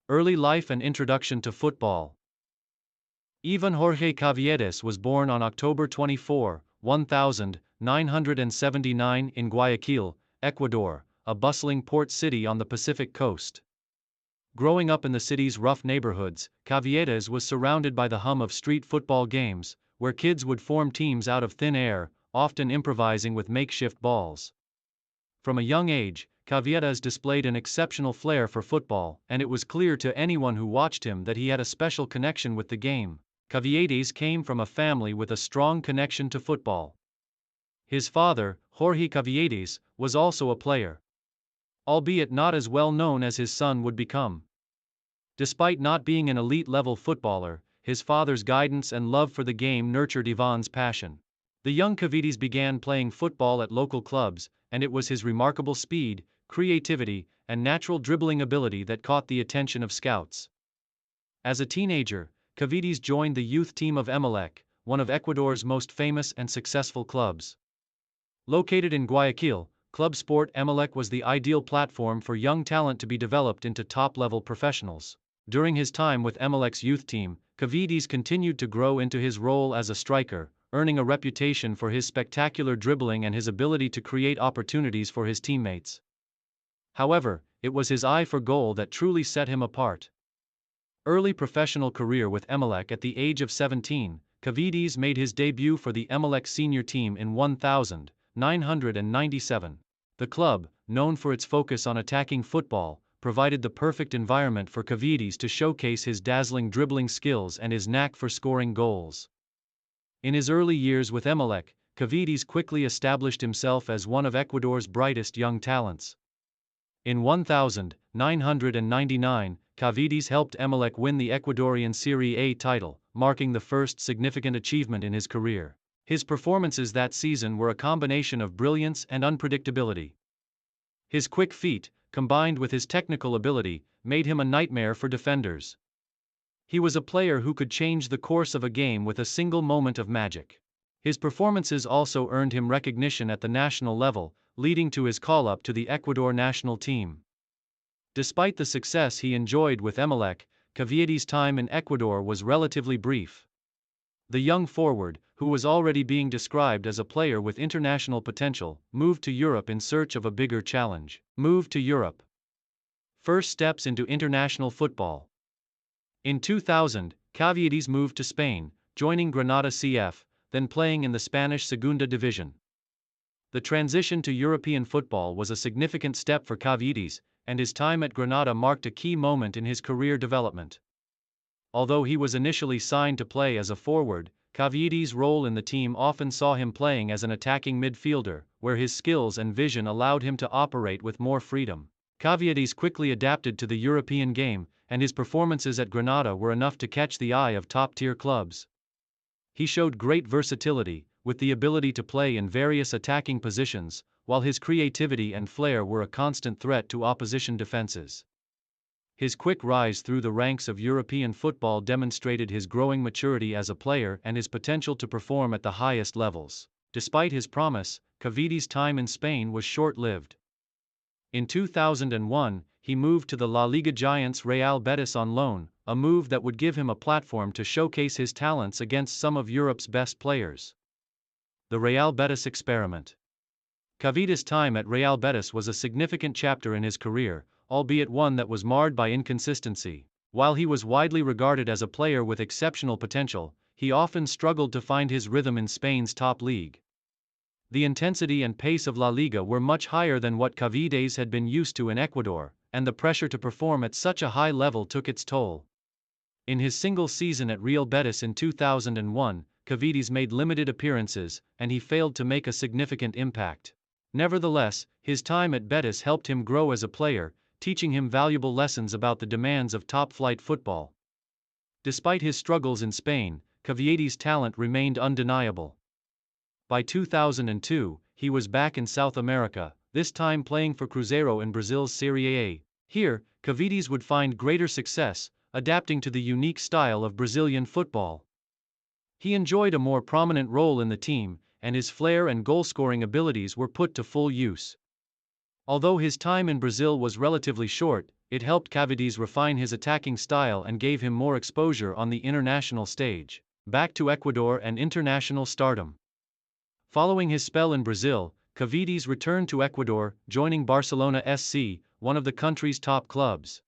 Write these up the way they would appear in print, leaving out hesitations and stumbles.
Early life and introduction to football. Iván Jorge Kaviedes was born on October 24, 1979 in Guayaquil, Ecuador, a bustling port city on the Pacific coast. Growing up in the city's rough neighborhoods, Kaviedes was surrounded by the hum of street football games, where kids would form teams out of thin air, often improvising with makeshift balls. From a young age, Kaviedes displayed an exceptional flair for football, and it was clear to anyone who watched him that he had a special connection with the game. Kaviedes came from a family with a strong connection to football. His father, Jorge Kaviedes, was also a player, albeit not as well known as his son would become. Despite not being an elite-level footballer, his father's guidance and love for the game nurtured Iván's passion. The young Kaviedes began playing football at local clubs, and it was his remarkable speed, creativity, and natural dribbling ability that caught the attention of scouts. As a teenager, Kaviedes joined the youth team of Emelec, one of Ecuador's most famous and successful clubs. Located in Guayaquil, Club Sport Emelec was the ideal platform for young talent to be developed into top-level professionals. During his time with Emelec's youth team, Kaviedes continued to grow into his role as a striker, earning a reputation for his spectacular dribbling and his ability to create opportunities for his teammates. However, it was his eye for goal that truly set him apart. Early professional career with Emelec. At the age of 17, Kaviedes made his debut for the Emelec senior team in 1997. The club, known for its focus on attacking football, provided the perfect environment for Kaviedes to showcase his dazzling dribbling skills and his knack for scoring goals. In his early years with Emelec, Kaviedes quickly established himself as one of Ecuador's brightest young talents. In 1999, Kaviedes helped Emelec win the Ecuadorian Serie A title, marking the first significant achievement in his career. His performances that season were a combination of brilliance and unpredictability. His quick feet, combined with his technical ability, made him a nightmare for defenders. He was a player who could change the course of a game with a single moment of magic. His performances also earned him recognition at the national level, leading to his call-up to the Ecuador national team. Despite the success he enjoyed with Emelec, Kaviedes' time in Ecuador was relatively brief. The young forward, who was already being described as a player with international potential, moved to Europe in search of a bigger challenge. Moved to Europe. First steps into international football. In 2000, Kaviedes moved to Spain, joining Granada CF, then playing in the Spanish Segunda Division. The transition to European football was a significant step for Kaviedes, and his time at Granada marked a key moment in his career development. Although he was initially signed to play as a forward, Kaviedes' role in the team often saw him playing as an attacking midfielder, where his skills and vision allowed him to operate with more freedom. Kaviedes quickly adapted to the European game, and his performances at Granada were enough to catch the eye of top-tier clubs. He showed great versatility, with the ability to play in various attacking positions, while his creativity and flair were a constant threat to opposition defenses. His quick rise through the ranks of European football demonstrated his growing maturity as a player and his potential to perform at the highest levels. Despite his promise, Kaviedes' time in Spain was short-lived. In 2001, he moved to the La Liga giants Real Betis on loan, a move that would give him a platform to showcase his talents against some of Europe's best players. The Real Betis experiment. Kaviedes' time at Real Betis was a significant chapter in his career, albeit one that was marred by inconsistency. While he was widely regarded as a player with exceptional potential, he often struggled to find his rhythm in Spain's top league. The intensity and pace of La Liga were much higher than what Kaviedes had been used to in Ecuador, and the pressure to perform at such a high level took its toll. In his single season at Real Betis in 2001, Kaviedes made limited appearances, and he failed to make a significant impact. Nevertheless, his time at Betis helped him grow as a player, teaching him valuable lessons about the demands of top-flight football. Despite his struggles in Spain, Kaviedes' talent remained undeniable. By 2002, he was back in South America, this time playing for Cruzeiro in Brazil's Serie A. Here, Kaviedes would find greater success, adapting to the unique style of Brazilian football. He enjoyed a more prominent role in the team, and his flair and goal-scoring abilities were put to full use. Although his time in Brazil was relatively short, It helped Kaviedes refine his attacking style and gave him more exposure on the international stage. Back to Ecuador and international stardom. Following his spell in Brazil, Kaviedes returned to Ecuador, joining Barcelona SC, one of the country's top clubs.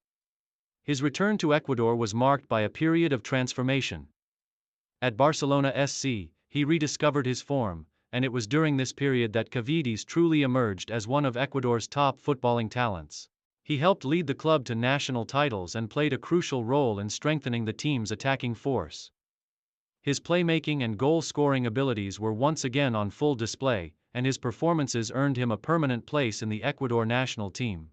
His return to Ecuador was marked by a period of transformation. At Barcelona SC, he rediscovered his form, and it was during this period that Kaviedes truly emerged as one of Ecuador's top footballing talents. He helped lead the club to national titles and played a crucial role in strengthening the team's attacking force. His playmaking and goal-scoring abilities were once again on full display, and his performances earned him a permanent place in the Ecuador national team.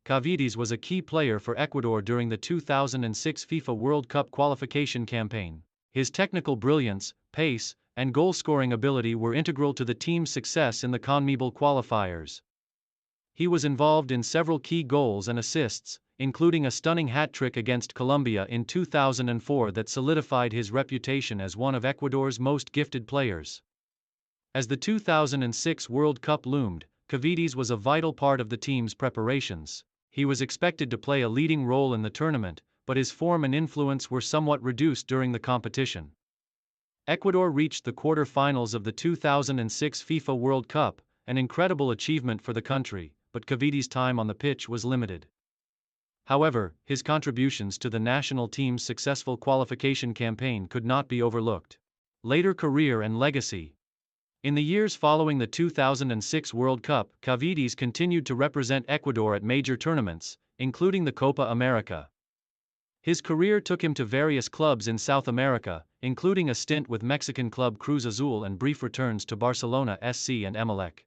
Kaviedes was a key player for Ecuador during the 2006 FIFA World Cup qualification campaign. His technical brilliance, pace, and goal-scoring ability were integral to the team's success in the CONMEBOL qualifiers. He was involved in several key goals and assists, including a stunning hat-trick against Colombia in 2004 that solidified his reputation as one of Ecuador's most gifted players. As the 2006 World Cup loomed, Kaviedes was a vital part of the team's preparations. He was expected to play a leading role in the tournament, but his form and influence were somewhat reduced during the competition. Ecuador reached the quarter-finals of the 2006 FIFA World Cup, an incredible achievement for the country, but Kaviedes' time on the pitch was limited. However, his contributions to the national team's successful qualification campaign could not be overlooked. Later career and legacy. In the years following the 2006 World Cup, Kaviedes continued to represent Ecuador at major tournaments, including the Copa America. His career took him to various clubs in South America, including a stint with Mexican club Cruz Azul and brief returns to Barcelona SC and Emelec.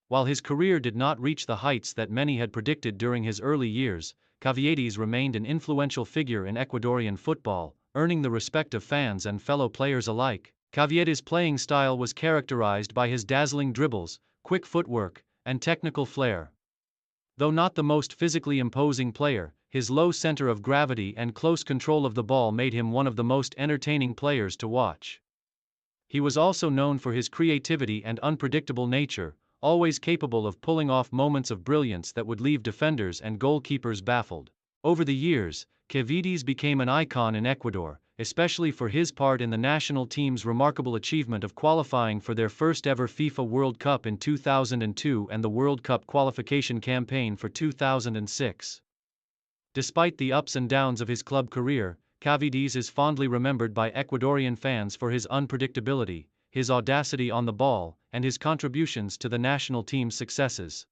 While his career did not reach the heights that many had predicted during his early years, Kaviedes remained an influential figure in Ecuadorian football, earning the respect of fans and fellow players alike. Kaviedes' playing style was characterized by his dazzling dribbles, quick footwork, and technical flair. Though not the most physically imposing player, his low center of gravity and close control of the ball made him one of the most entertaining players to watch. He was also known for his creativity and unpredictable nature, always capable of pulling off moments of brilliance that would leave defenders and goalkeepers baffled. Over the years, Kaviedes became an icon in Ecuador, especially for his part in the national team's remarkable achievement of qualifying for their first-ever FIFA World Cup in 2002 and the World Cup qualification campaign for 2006. Despite the ups and downs of his club career, Kaviedes is fondly remembered by Ecuadorian fans for his unpredictability, his audacity on the ball, and his contributions to the national team's successes.